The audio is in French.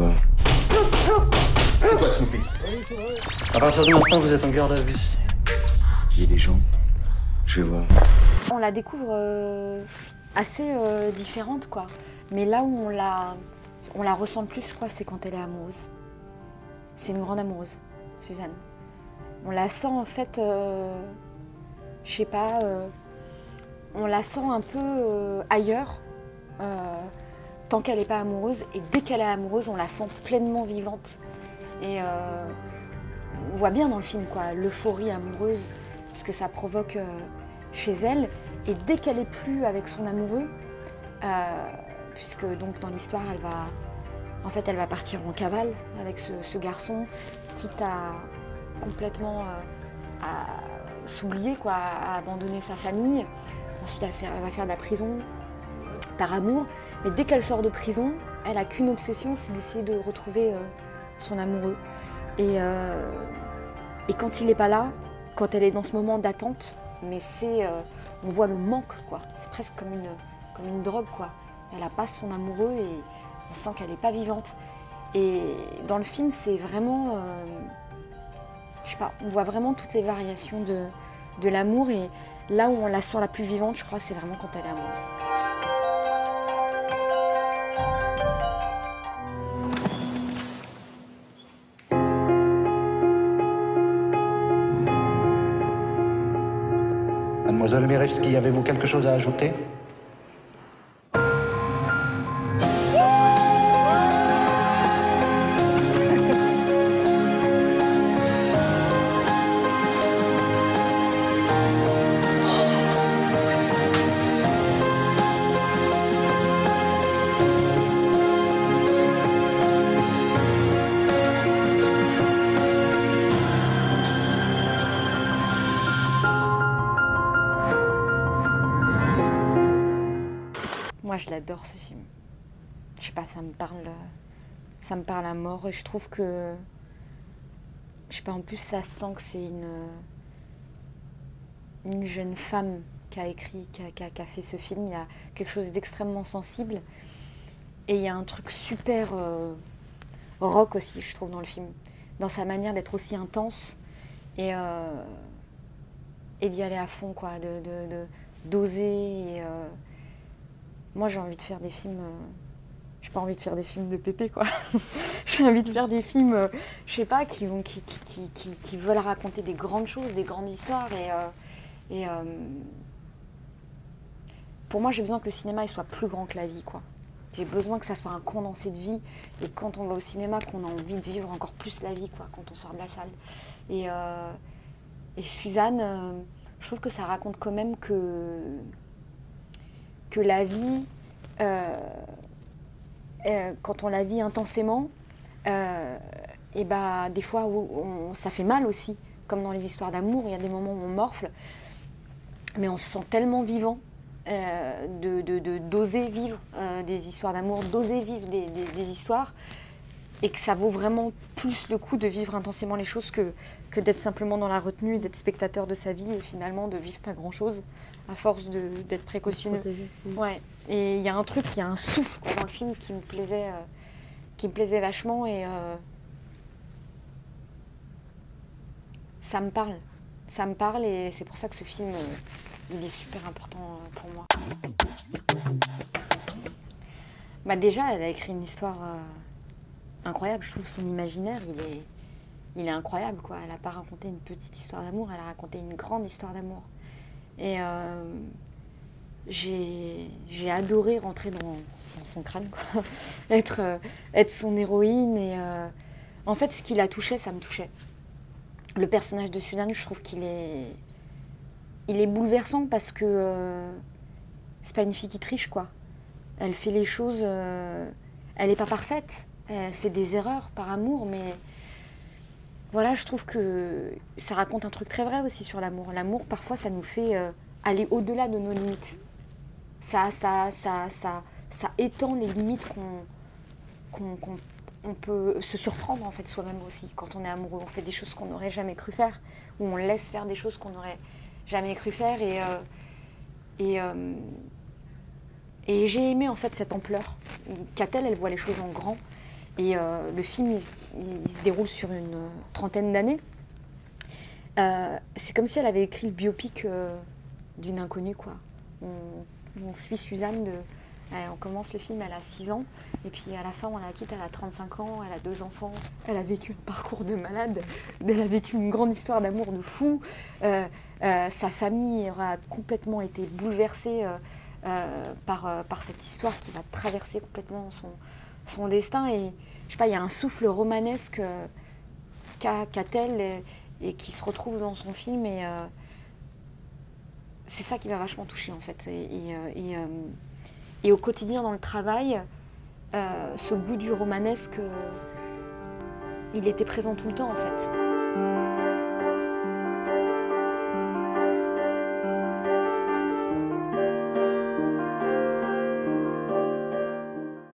voir. C'est quoi, Snoopy? À partir de maintenant, vous êtes en garde à vue. Il y a des gens. Je vais voir. On la découvre assez différente, quoi. Mais là où on la ressent le plus, je crois, c'est quand elle est amoureuse. C'est une grande amoureuse, Suzanne. On la sent, en fait, je sais pas, on la sent un peu ailleurs, tant qu'elle n'est pas amoureuse. Et dès qu'elle est amoureuse, on la sent pleinement vivante. Et on voit bien dans le film, quoi, l'euphorie amoureuse, ce que ça provoque chez elle. Et dès qu'elle est plus avec son amoureux, puisque donc dans l'histoire, elle va partir en cavale avec ce garçon, quitte à complètement à s'oublier, quoi, à abandonner sa famille. Ensuite, elle va faire de la prison par amour. Mais dès qu'elle sort de prison, elle n'a qu'une obsession, c'est d'essayer de retrouver son amoureux. Et quand il n'est pas là, quand elle est dans ce moment d'attente, mais on voit le manque, quoi. C'est presque comme une drogue, quoi. Elle n'a pas son amoureux et on sent qu'elle n'est pas vivante. Et dans le film, c'est vraiment, je sais pas, on voit vraiment toutes les variations de l'amour. Et là où on la sent la plus vivante, je crois, c'est vraiment quand elle est amoureuse. Mademoiselle Merevski, avez-vous quelque chose à ajouter? Moi, je l'adore, ce film. Je sais pas, ça me parle à mort. Et je trouve que, je sais pas, en plus, ça sent que c'est une jeune femme qui a écrit, qui a fait ce film. Il y a quelque chose d'extrêmement sensible. Et il y a un truc super rock aussi, je trouve, dans le film. Dans sa manière d'être aussi intense et d'y aller à fond, quoi, d'oser. Moi, j'ai envie de faire des films. J'ai pas envie de faire des films de pépé, quoi. J'ai envie de faire des films, je sais pas, qui veulent raconter des grandes choses, des grandes histoires. Et pour moi, j'ai besoin que le cinéma il soit plus grand que la vie, quoi. J'ai besoin que ça soit un condensé de vie. Et quand on va au cinéma, qu'on a envie de vivre encore plus la vie, quoi, quand on sort de la salle. Et Suzanne, je trouve que ça raconte quand même que la vie, quand on la vit intensément, et bah, des fois ça fait mal aussi, comme dans les histoires d'amour, il y a des moments où on morfle, mais on se sent tellement vivant d'oser vivre des histoires d'amour, d'oser vivre des histoires, et que ça vaut vraiment plus le coup de vivre intensément les choses que d'être simplement dans la retenue, d'être spectateur de sa vie et finalement de vivre pas grand-chose à force d'être précautionneux. Ouais. Et il y a un truc, il y a un souffle dans le film qui me plaisait vachement et ça me parle et c'est pour ça que ce film il est super important pour moi. Bah déjà, elle a écrit une histoire incroyable. Je trouve son imaginaire, il est incroyable, quoi. Elle n'a pas raconté une petite histoire d'amour, elle a raconté une grande histoire d'amour. Et j'ai adoré rentrer dans son crâne, quoi. être son héroïne. Et en fait, ce qui la touchait, ça me touchait. Le personnage de Suzanne, je trouve qu'il est bouleversant parce que c'est pas une fille qui triche, quoi. Elle fait les choses... elle n'est pas parfaite. Elle fait des erreurs par amour, mais... Voilà, je trouve que ça raconte un truc très vrai aussi sur l'amour. L'amour, parfois, ça nous fait aller au-delà de nos limites. Ça étend les limites qu'on peut se surprendre, en fait, soi-même aussi. Quand on est amoureux, on fait des choses qu'on n'aurait jamais cru faire, ou on laisse faire des choses qu'on n'aurait jamais cru faire. Et j'ai aimé, en fait, cette ampleur. Catel, elle voit les choses en grand. Et le film, il se déroule sur une trentaine d'années. C'est comme si elle avait écrit le biopic d'une inconnue, quoi. On suit Suzanne, on commence le film, elle a 6 ans, et puis à la fin, on la quitte, elle a 35 ans, elle a 2 enfants, elle a vécu un parcours de malade, elle a vécu une grande histoire d'amour de fou, sa famille aura complètement été bouleversée par cette histoire qui va traverser complètement son destin, et je sais pas, il y a un souffle romanesque qu'a-t-elle et qui se retrouve dans son film, et c'est ça qui m'a vachement touchée en fait. Et au quotidien dans le travail, ce goût du romanesque, il était présent tout le temps en fait.